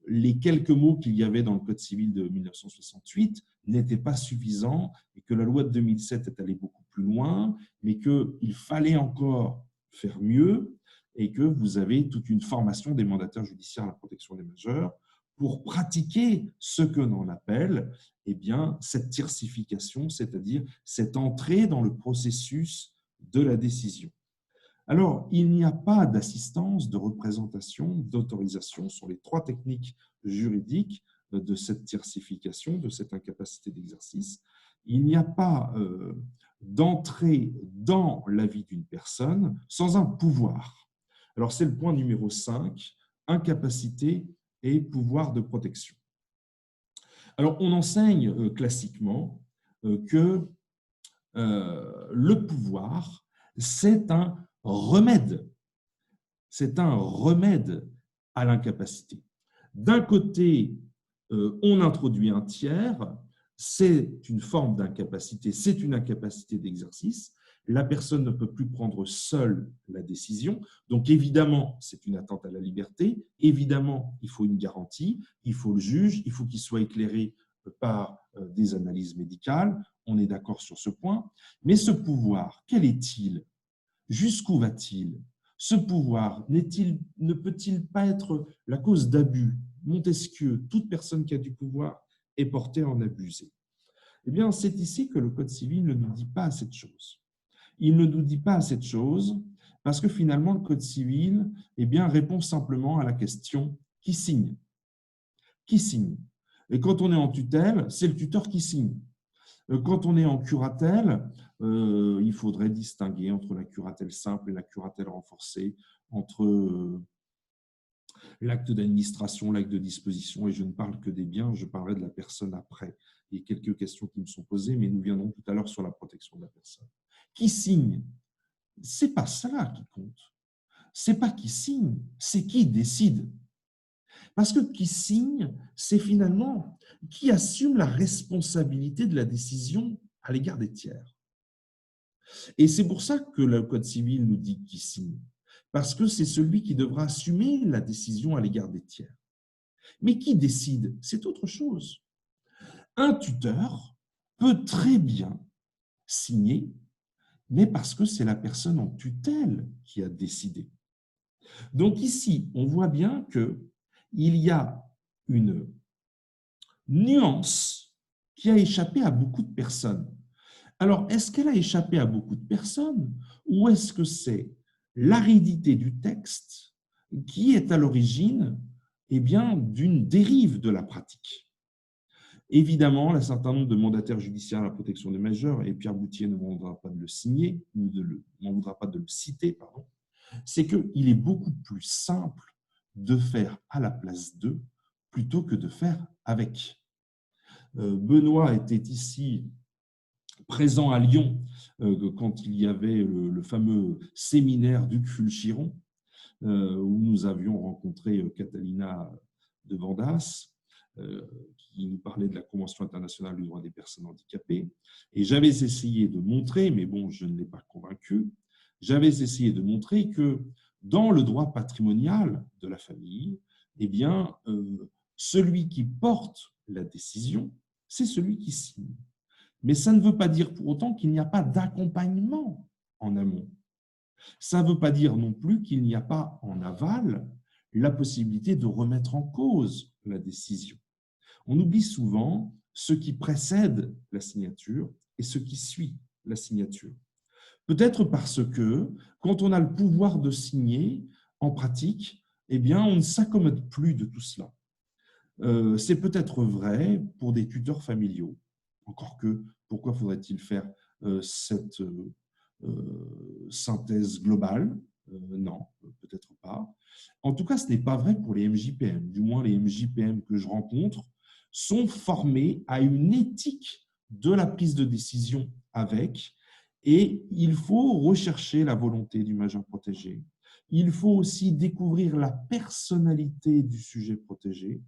les quelques mots qu'il y avait dans le Code civil de 1968 n'étaient pas suffisants et que la loi de 2007 est allée beaucoup plus loin, mais qu'il fallait encore faire mieux et que vous avez toute une formation des mandataires judiciaires à la protection des majeurs pour pratiquer ce que l'on appelle eh bien, cette tiercification, c'est-à-dire cette entrée dans le processus de la décision. Alors, il n'y a pas d'assistance, de représentation, d'autorisation sur les trois techniques juridiques de cette tiercification, de cette incapacité d'exercice. Il n'y a pas d'entrée dans la vie d'une personne sans un pouvoir. Alors, c'est le point numéro 5, incapacité et pouvoir de protection. Alors, on enseigne classiquement que le pouvoir, c'est un remède. C'est un remède à l'incapacité. D'un côté, on introduit un tiers, c'est une forme d'incapacité, c'est une incapacité d'exercice. La personne ne peut plus prendre seule la décision. Donc, évidemment, c'est une atteinte à la liberté. Évidemment, il faut une garantie, il faut le juge, il faut qu'il soit éclairé par des analyses médicales. On est d'accord sur ce point. Mais ce pouvoir, quel est-il? Jusqu'où va-t-il? Ce pouvoir ne peut-il pas être la cause d'abus? Montesquieu, toute personne qui a du pouvoir est portée à en abuser. Eh bien, c'est ici que le Code civil ne nous dit pas cette chose. Il ne nous dit pas cette chose parce que finalement, le Code civil eh bien, répond simplement à la question qui signe? Qui signe? Et quand on est en tutelle, c'est le tuteur qui signe. Quand on est en curatelle, il faudrait distinguer entre la curatelle simple et la curatelle renforcée, entre l'acte d'administration, l'acte de disposition, et je ne parle que des biens, je parlerai de la personne après. Il y a quelques questions qui me sont posées, mais nous viendrons tout à l'heure sur la protection de la personne. Qui signe? Ce n'est pas cela qui compte. Ce n'est pas qui signe, c'est qui décide. Parce que qui signe, c'est finalement qui assume la responsabilité de la décision à l'égard des tiers. Et c'est pour ça que le Code civil nous dit qui signe, parce que c'est celui qui devra assumer la décision à l'égard des tiers. Mais qui décide? C'est autre chose. Un tuteur peut très bien signer, mais parce que c'est la personne en tutelle qui a décidé. Donc ici, on voit bien qu'il y a une nuance qui a échappé à beaucoup de personnes. Alors, est-ce qu'elle a échappé à beaucoup de personnes ou est-ce que c'est l'aridité du texte qui est à l'origine eh bien, d'une dérive de la pratique? Évidemment, un certain nombre de mandataires judiciaires à la protection des majeurs, et Pierre Boutier ne m'en voudra pas de le signer, ou m'en voudra pas de le citer, pardon, c'est qu'il est beaucoup plus simple de faire à la place d'eux plutôt que de faire avec. Benoît était ici présent à Lyon quand il y avait le fameux séminaire d'Hugues Fulchiron, où nous avions rencontré Catalina de Vandas, qui nous parlait de la Convention internationale du droit des personnes handicapées. Et j'avais essayé de montrer, mais bon, je ne l'ai pas convaincu, j'avais essayé de montrer que dans le droit patrimonial de la famille, eh bien, Celui qui porte la décision, c'est celui qui signe. Mais ça ne veut pas dire pour autant qu'il n'y a pas d'accompagnement en amont. Ça ne veut pas dire non plus qu'il n'y a pas en aval la possibilité de remettre en cause la décision. On oublie souvent ce qui précède la signature et ce qui suit la signature. Peut-être parce que, quand on a le pouvoir de signer, en pratique, eh bien, on ne s'accommode plus de tout cela. C'est peut-être vrai pour des tuteurs familiaux. Encore que, pourquoi faudrait-il faire cette synthèse globale? Non, peut-être pas. En tout cas, ce n'est pas vrai pour les MJPM. Du moins, les MJPM que je rencontre sont formés à une éthique de la prise de décision avec, et il faut rechercher la volonté du majeur protégé. Il faut aussi découvrir la personnalité du sujet protégé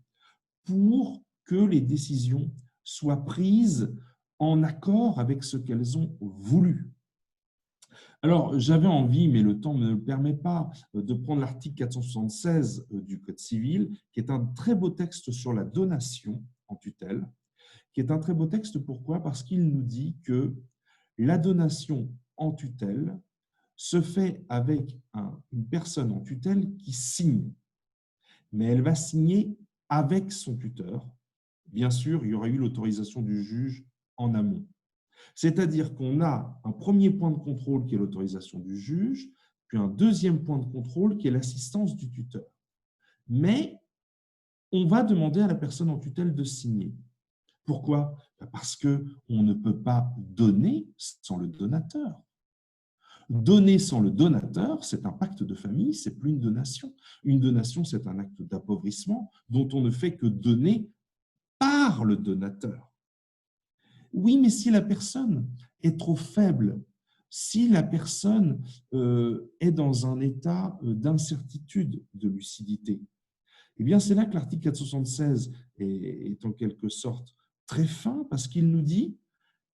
pour que les décisions soient prises en accord avec ce qu'elles ont voulu. Alors, j'avais envie, mais le temps ne me le permet pas, de prendre l'article 476 du Code civil, qui est un très beau texte sur la donation en tutelle, qui est un très beau texte. Pourquoi? Parce qu'il nous dit que la donation en tutelle se fait avec une personne en tutelle qui signe, mais elle va signer avec son tuteur. Bien sûr, il y aura eu l'autorisation du juge en amont. C'est-à-dire qu'on a un premier point de contrôle qui est l'autorisation du juge, puis un deuxième point de contrôle qui est l'assistance du tuteur. Mais on va demander à la personne en tutelle de signer. Pourquoi? Parce qu'on ne peut pas donner sans le donateur. Donner sans le donateur, c'est un pacte de famille, c'est plus une donation. Une donation, c'est un acte d'appauvrissement dont on ne fait que donner par le donateur. Oui, mais si la personne est trop faible, si la personne est dans un état d'incertitude, de lucidité, eh bien, c'est là que l'article 476 est en quelque sorte très fin, parce qu'il nous dit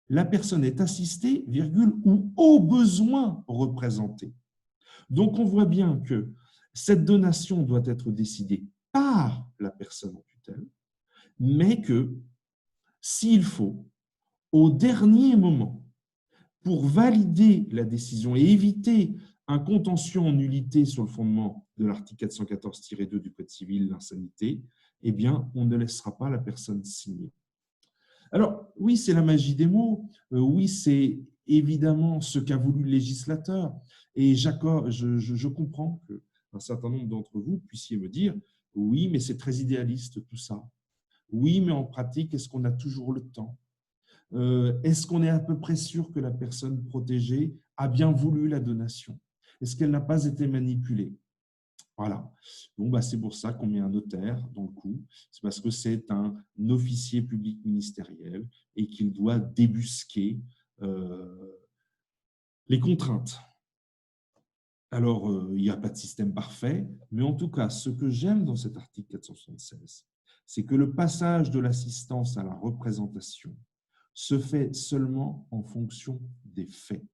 la personne est assistée, virgule, ou au besoin représentée. Donc, on voit bien que cette donation doit être décidée par la personne en tutelle, mais que, s'il faut, au dernier moment, pour valider la décision et éviter un contentieux en nullité sur le fondement de l'article 414-2 du Code civil, l'insanité, eh bien, on ne laissera pas la personne signer. Alors, oui, c'est la magie des mots, oui, c'est évidemment ce qu'a voulu le législateur, et je comprends qu'un certain nombre d'entre vous puissiez me dire « oui, mais c'est très idéaliste tout ça ». Oui, mais en pratique, est-ce qu'on a toujours le temps? Est-ce qu'on est à peu près sûr que la personne protégée a bien voulu la donation? Est-ce qu'elle n'a pas été manipulée? Voilà. Bon, c'est pour ça qu'on met un notaire dans le coup. C'est parce que c'est un officier public ministériel et qu'il doit débusquer les contraintes. Alors, il n'y a pas de système parfait, mais en tout cas, ce que j'aime dans cet article 476, c'est que le passage de l'assistance à la représentation se fait seulement en fonction des faits,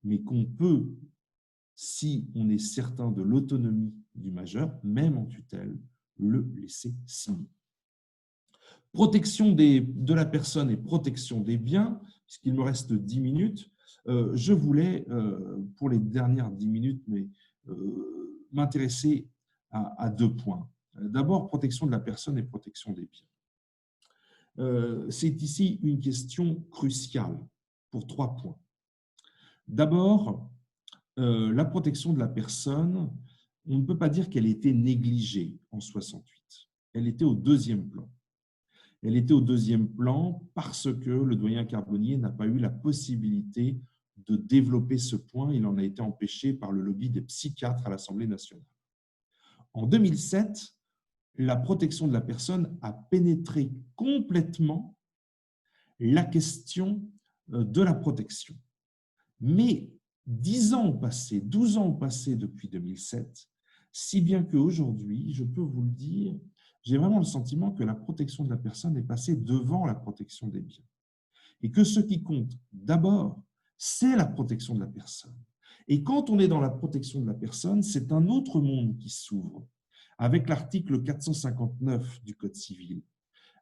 mais qu'on peut, si on est certain de l'autonomie du majeur, même en tutelle, le laisser signer. Protection de la personne et protection des biens, puisqu'il me reste 10 minutes, je voulais, pour les dernières 10 minutes, m'intéresser à 2 points. D'abord, protection de la personne et protection des biens. C'est ici une question cruciale pour 3 points. D'abord, la protection de la personne, on ne peut pas dire qu'elle était négligée en 68. Elle était au deuxième plan. Elle était au deuxième plan parce que le doyen Carbonnier n'a pas eu la possibilité de développer ce point. Il en a été empêché par le lobby des psychiatres à l'Assemblée nationale. En 2007, la protection de la personne a pénétré complètement la question de la protection. Mais 10 ans ont passé, 12 ans ont passé depuis 2007, si bien qu'aujourd'hui, je peux vous le dire, j'ai vraiment le sentiment que la protection de la personne est passée devant la protection des biens. Et que ce qui compte d'abord, c'est la protection de la personne. Et quand on est dans la protection de la personne, c'est un autre monde qui s'ouvre. avec l'article 459 du Code civil,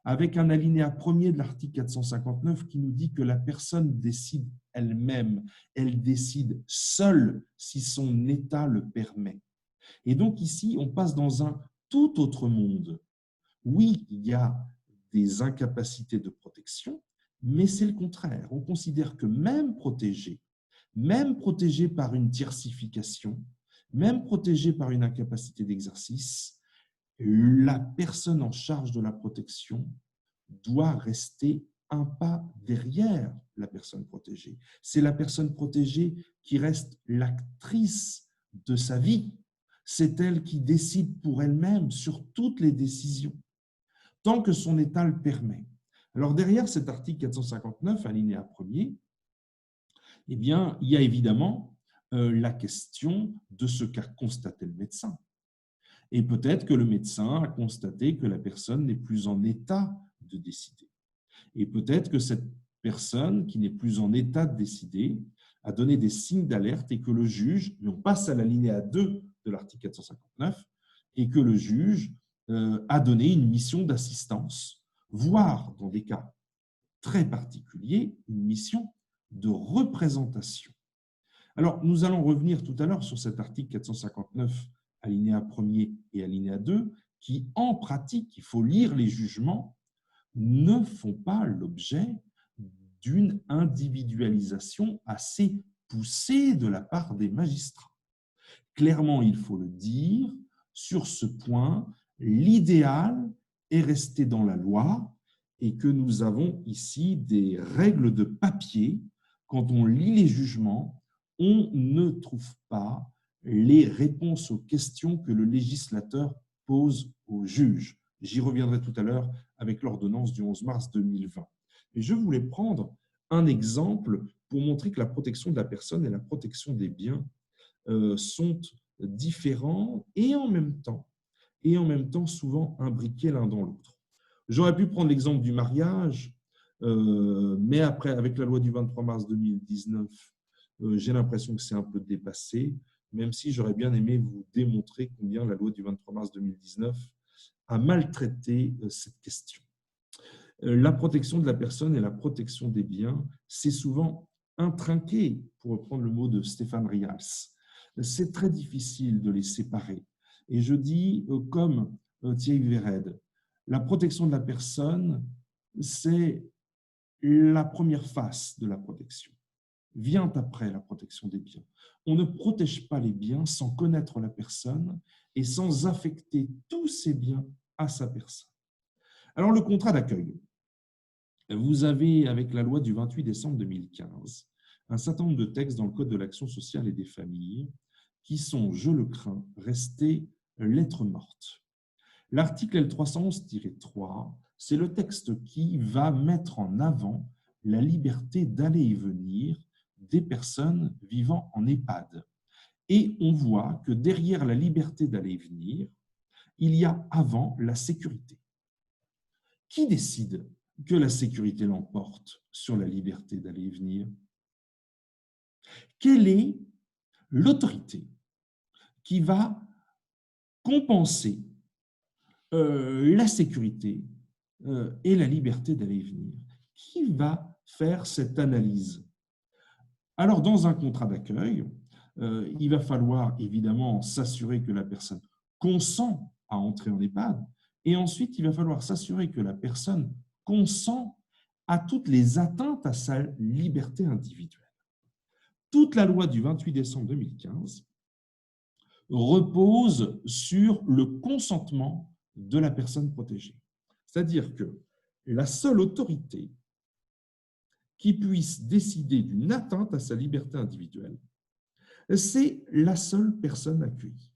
avec un alinéa premier de l'article 459 qui nous dit que la personne décide elle-même, elle décide seule si son état le permet. Et donc ici, on passe dans un tout autre monde. Oui, il y a des incapacités de protection, mais c'est le contraire. On considère que même protégé par une tiercification, même protégé par une incapacité d'exercice, la personne en charge de la protection doit rester un pas derrière la personne protégée. C'est la personne protégée qui reste l'actrice de sa vie. C'est elle qui décide pour elle-même sur toutes les décisions, tant que son état le permet. Alors derrière cet article 459, alinéa 1er, eh bien, il y a évidemment la question de ce qu'a constaté le médecin. Et peut-être que le médecin a constaté que la personne n'est plus en état de décider. Et peut-être que cette personne qui n'est plus en état de décider a donné des signes d'alerte et que le juge, mais on passe à l'alinéa 2 de l'article 459, et que le juge a donné une mission d'assistance, voire, dans des cas très particuliers, une mission de représentation. Alors, nous allons revenir tout à l'heure sur cet article 459, alinéa 1er et alinéa 2, qui, en pratique, il faut lire les jugements, ne font pas l'objet d'une individualisation assez poussée de la part des magistrats. Clairement, il faut le dire, sur ce point, l'idéal est resté dans la loi et que nous avons ici des règles de papier. Quand on lit les jugements, on ne trouve pas les réponses aux questions que le législateur pose au juge. J'y reviendrai tout à l'heure avec l'ordonnance du 11 mars 2020. Et je voulais prendre un exemple pour montrer que la protection de la personne et la protection des biens sont différents et en même temps souvent imbriqués l'un dans l'autre. J'aurais pu prendre l'exemple du mariage, mais après, avec la loi du 23 mars 2019, j'ai l'impression que c'est un peu dépassé, même si j'aurais bien aimé vous démontrer combien la loi du 23 mars 2019 a maltraité cette question. La protection de la personne et la protection des biens, c'est souvent intrinqué, pour reprendre le mot de Stéphane Rials. C'est très difficile de les séparer. Et je dis, comme Thierry Véred, la protection de la personne, c'est la première face de la protection. Vient après la protection des biens. On ne protège pas les biens sans connaître la personne et sans affecter tous ces biens à sa personne. Alors, le contrat d'accueil. Vous avez, avec la loi du 28 décembre 2015, un certain nombre de textes dans le Code de l'action sociale et des familles qui sont, je le crains, restés lettres mortes. L'article L311-3, c'est le texte qui va mettre en avant la liberté d'aller et venir des personnes vivant en EHPAD. Et on voit que derrière la liberté d'aller et venir, il y a avant la sécurité. Qui décide que la sécurité l'emporte sur la liberté d'aller et venir? Quelle est l'autorité qui va compenser la sécurité et la liberté d'aller et venir? Qui va faire cette analyse? Alors, dans un contrat d'accueil, il va falloir évidemment s'assurer que la personne consent à entrer en EHPAD et ensuite, il va falloir s'assurer que la personne consent à toutes les atteintes à sa liberté individuelle. Toute la loi du 28 décembre 2015 repose sur le consentement de la personne protégée. C'est-à-dire que la seule autorité qui puisse décider d'une atteinte à sa liberté individuelle, c'est la seule personne accueillie.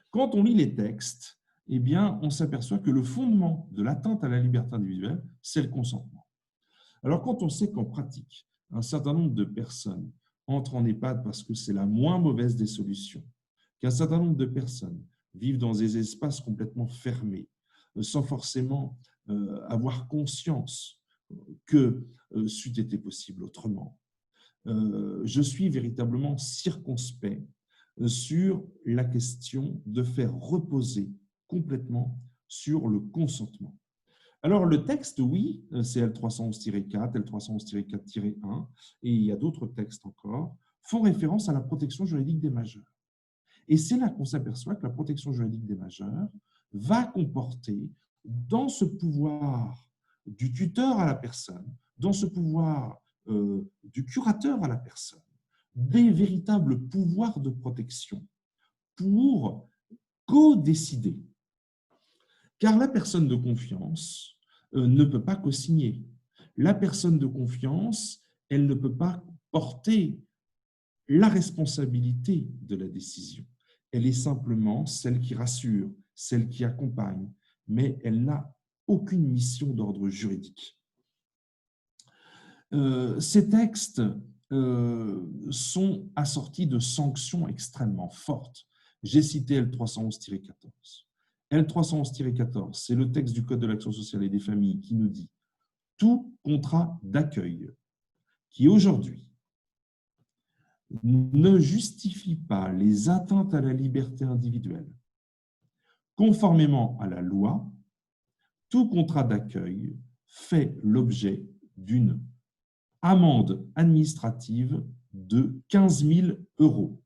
Quand on lit les textes, eh bien, on s'aperçoit que le fondement de l'atteinte à la liberté individuelle, c'est le consentement. Alors, quand on sait qu'en pratique, un certain nombre de personnes entrent en EHPAD parce que c'est la moins mauvaise des solutions, qu'un certain nombre de personnes vivent dans des espaces complètement fermés, sans forcément avoir conscience que c'eût été possible autrement, je suis véritablement circonspect sur la question de faire reposer complètement sur le consentement. Alors, le texte, oui, c'est L311-4, L311-4-1, et il y a d'autres textes encore, font référence à la protection juridique des majeurs. Et c'est là qu'on s'aperçoit que la protection juridique des majeurs va comporter, dans ce pouvoir du tuteur à la personne, dans ce pouvoir du curateur à la personne, des véritables pouvoirs de protection pour co-décider. Car la personne de confiance ne peut pas co-signer. La personne de confiance, elle ne peut pas porter la responsabilité de la décision. Elle est simplement celle qui rassure, celle qui accompagne, mais elle n'a aucune mission d'ordre juridique. Ces textes sont assortis de sanctions extrêmement fortes. J'ai cité L311-14. L311-14, c'est le texte du Code de l'action sociale et des familles qui nous dit « Tout contrat d'accueil qui aujourd'hui ne justifie pas les atteintes à la liberté individuelle, conformément à la loi, tout contrat d'accueil fait l'objet d'une amende administrative de 15 000 €.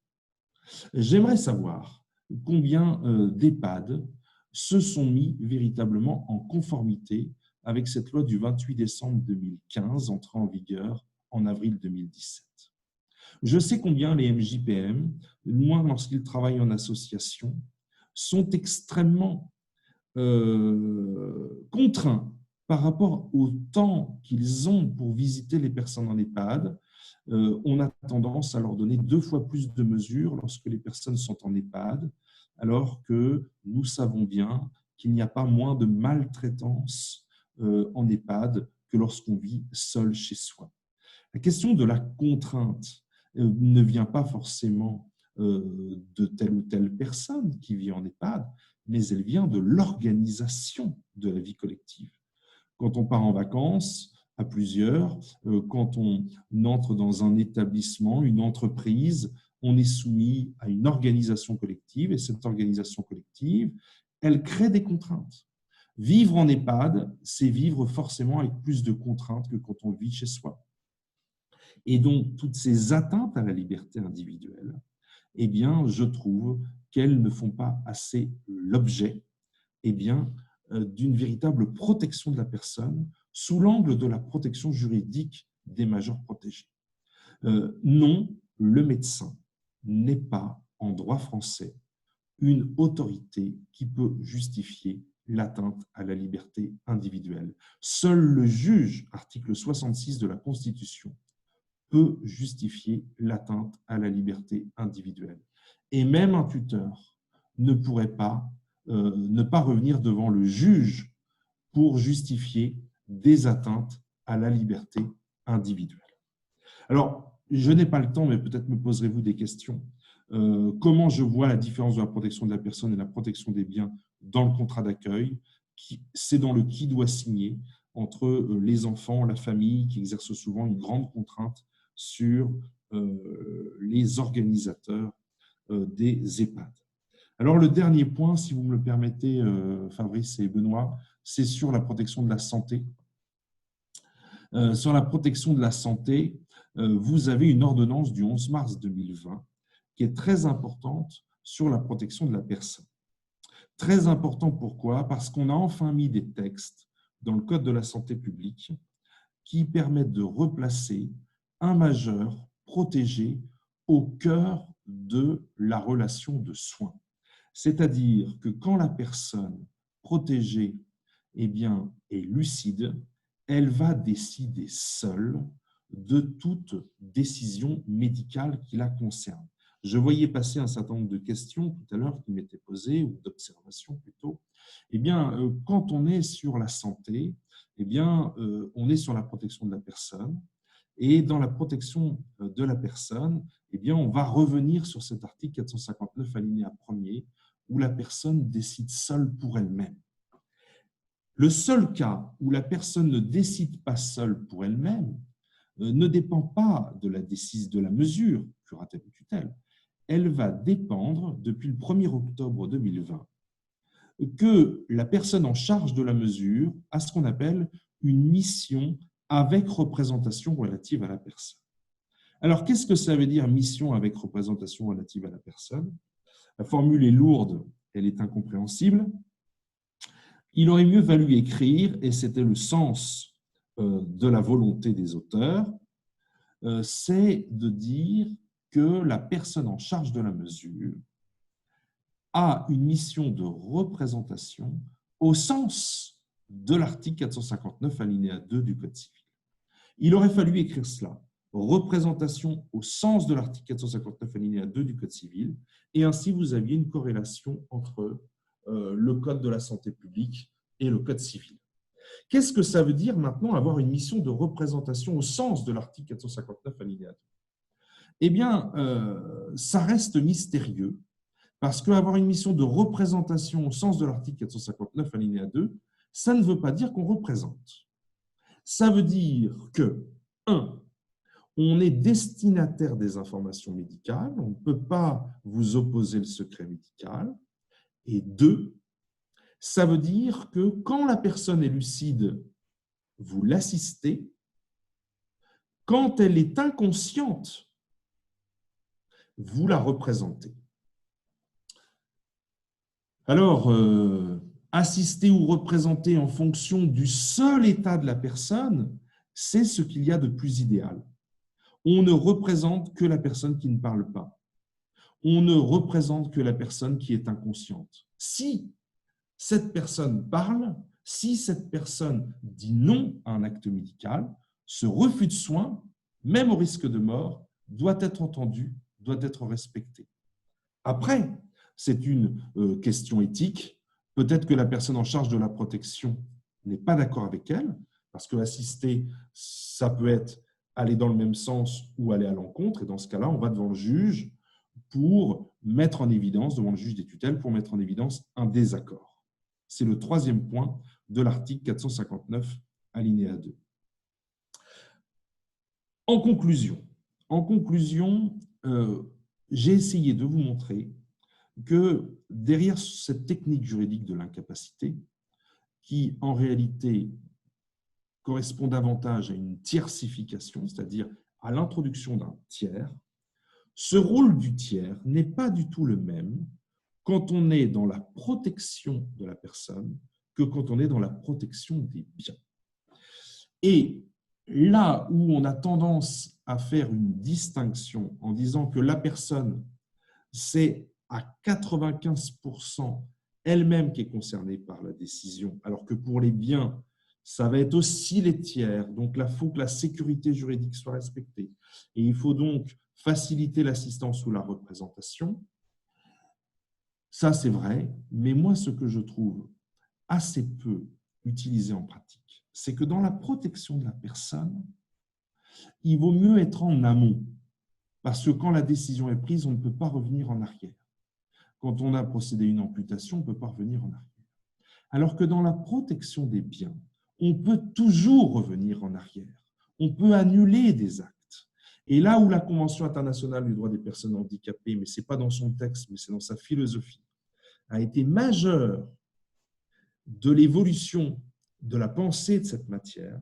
J'aimerais savoir combien d'EHPAD se sont mis véritablement en conformité avec cette loi du 28 décembre 2015, entrée en vigueur en avril 2017. Je sais combien les MJPM, moins lorsqu'ils travaillent en association, sont extrêmement contraints par rapport au temps qu'ils ont pour visiter les personnes en EHPAD. On a tendance à leur donner 2 fois plus de mesures lorsque les personnes sont en EHPAD, alors que nous savons bien qu'il n'y a pas moins de maltraitance en EHPAD que lorsqu'on vit seul chez soi. La question de la contrainte ne vient pas forcément de telle ou telle personne qui vit en EHPAD, mais elle vient de l'organisation de la vie collective. Quand on part en vacances à plusieurs, quand on entre dans un établissement, une entreprise, on est soumis à une organisation collective et cette organisation collective, elle crée des contraintes. Vivre en EHPAD, c'est vivre forcément avec plus de contraintes que quand on vit chez soi. Et donc, toutes ces atteintes à la liberté individuelle, eh bien, je trouve qu'elles ne font pas assez l'objet d'une véritable protection de la personne sous l'angle de la protection juridique des majeurs protégés. Non, le médecin n'est pas, en droit français, une autorité qui peut justifier l'atteinte à la liberté individuelle. Seul le juge, article 66 de la Constitution, peut justifier l'atteinte à la liberté individuelle. Et même un tuteur ne pourrait pas ne pas revenir devant le juge pour justifier des atteintes à la liberté individuelle. Alors, je n'ai pas le temps, mais peut-être me poserez-vous des questions. Comment je vois la différence de la protection de la personne et la protection des biens dans le contrat d'accueil? C'est dans le qui doit signer entre les enfants, la famille, qui exerce souvent une grande contrainte sur les organisateurs des EHPAD. Alors, le dernier point, si vous me le permettez, Fabrice et Benoît, c'est sur la protection de la santé. Sur la protection de la santé, vous avez une ordonnance du 11 mars 2020 qui est très importante sur la protection de la personne. Très important, pourquoi? Parce qu'on a enfin mis des textes dans le Code de la santé publique qui permettent de replacer un majeur protégé au cœur de la relation de soins. C'est-à-dire que quand la personne protégée est lucide, elle va décider seule de toute décision médicale qui la concerne. Je voyais passer un certain nombre de questions tout à l'heure qui m'étaient posées, ou d'observations plutôt. Quand on est sur la santé, on est sur la protection de la personne. Et dans la protection de la personne, on va revenir sur cet article 459 alinéa 1er, où la personne décide seule pour elle-même. Le seul cas où la personne ne décide pas seule pour elle-même ne dépend pas de la mesure curatelle ou tutelle. Elle va dépendre, depuis le 1er octobre 2020, que la personne en charge de la mesure a ce qu'on appelle une mission avec représentation relative à la personne. Alors, qu'est-ce que ça veut dire mission avec représentation relative à la personne? La formule est lourde, elle est incompréhensible. Il aurait mieux valu écrire, et c'était le sens de la volonté des auteurs, c'est de dire que la personne en charge de la mesure a une mission de représentation au sens de l'article 459 alinéa 2 du Code civil. Il aurait fallu écrire cela, représentation au sens de l'article 459 alinéa 2 du Code civil, et ainsi vous aviez une corrélation entre le Code de la santé publique et le Code civil. Qu'est-ce que ça veut dire maintenant avoir une mission de représentation au sens de l'article 459 alinéa 2? Eh bien, ça reste mystérieux, parce qu'avoir une mission de représentation au sens de l'article 459 alinéa 2, ça ne veut pas dire qu'on représente. Ça veut dire que, 1, on est destinataire des informations médicales, on ne peut pas vous opposer le secret médical, et 2, ça veut dire que quand la personne est lucide, vous l'assistez, quand elle est inconsciente, vous la représentez. Alors, assister ou représenter en fonction du seul état de la personne, c'est ce qu'il y a de plus idéal. On ne représente que la personne qui ne parle pas. On ne représente que la personne qui est inconsciente. Si cette personne parle, si cette personne dit non à un acte médical, ce refus de soins, même au risque de mort, doit être entendu, doit être respecté. Après, c'est une question éthique. Peut-être que la personne en charge de la protection n'est pas d'accord avec elle, parce que assister, ça peut être aller dans le même sens ou aller à l'encontre, et dans ce cas-là, on va devant le juge pour mettre en évidence, devant le juge des tutelles, pour mettre en évidence un désaccord. C'est le troisième point de l'article 459, alinéa 2. En conclusion, j'ai essayé de vous montrer que derrière cette technique juridique de l'incapacité, qui en réalité correspond davantage à une tiercification, c'est-à-dire à l'introduction d'un tiers, ce rôle du tiers n'est pas du tout le même quand on est dans la protection de la personne que quand on est dans la protection des biens. Et là où on a tendance à faire une distinction en disant que la personne, c'est à 95% elle-même qui est concernée par la décision, alors que pour les biens, ça va être aussi les tiers. Donc, il faut que la sécurité juridique soit respectée. Et il faut donc faciliter l'assistance ou la représentation. Ça, c'est vrai. Mais moi, ce que je trouve assez peu utilisé en pratique, c'est que dans la protection de la personne, il vaut mieux être en amont. Parce que quand la décision est prise, on ne peut pas revenir en arrière. Quand on a procédé à une amputation, on ne peut pas revenir en arrière. Alors que dans la protection des biens, on peut toujours revenir en arrière. On peut annuler des actes. Et là où la Convention internationale du droit des personnes handicapées, mais ce n'est pas dans son texte, mais c'est dans sa philosophie, a été majeure de l'évolution de la pensée de cette matière,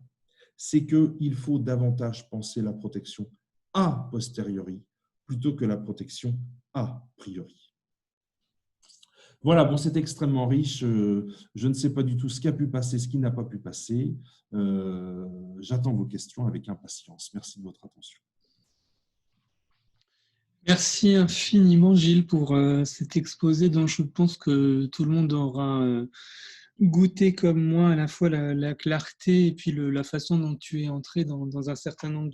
c'est qu'il faut davantage penser la protection a posteriori plutôt que la protection a priori. Voilà, bon, c'est extrêmement riche. Je ne sais pas du tout ce qui a pu passer, ce qui n'a pas pu passer. J'attends vos questions avec impatience. Merci de votre attention. Merci infiniment, Gilles, pour cet exposé dont je pense que tout le monde aura goûté comme moi à la fois la clarté et puis la façon dont tu es entré dans un certain nombre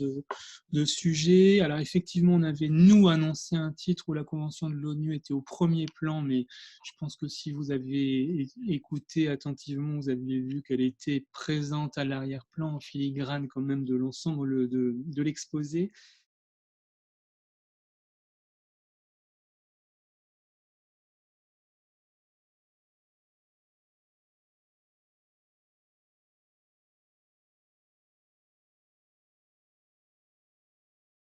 de sujets. Alors effectivement, on avait, nous, annoncé un titre où la Convention de l'ONU était au premier plan, mais je pense que si vous avez écouté attentivement, vous aviez vu qu'elle était présente à l'arrière-plan, en filigrane quand même de l'ensemble de l'exposé.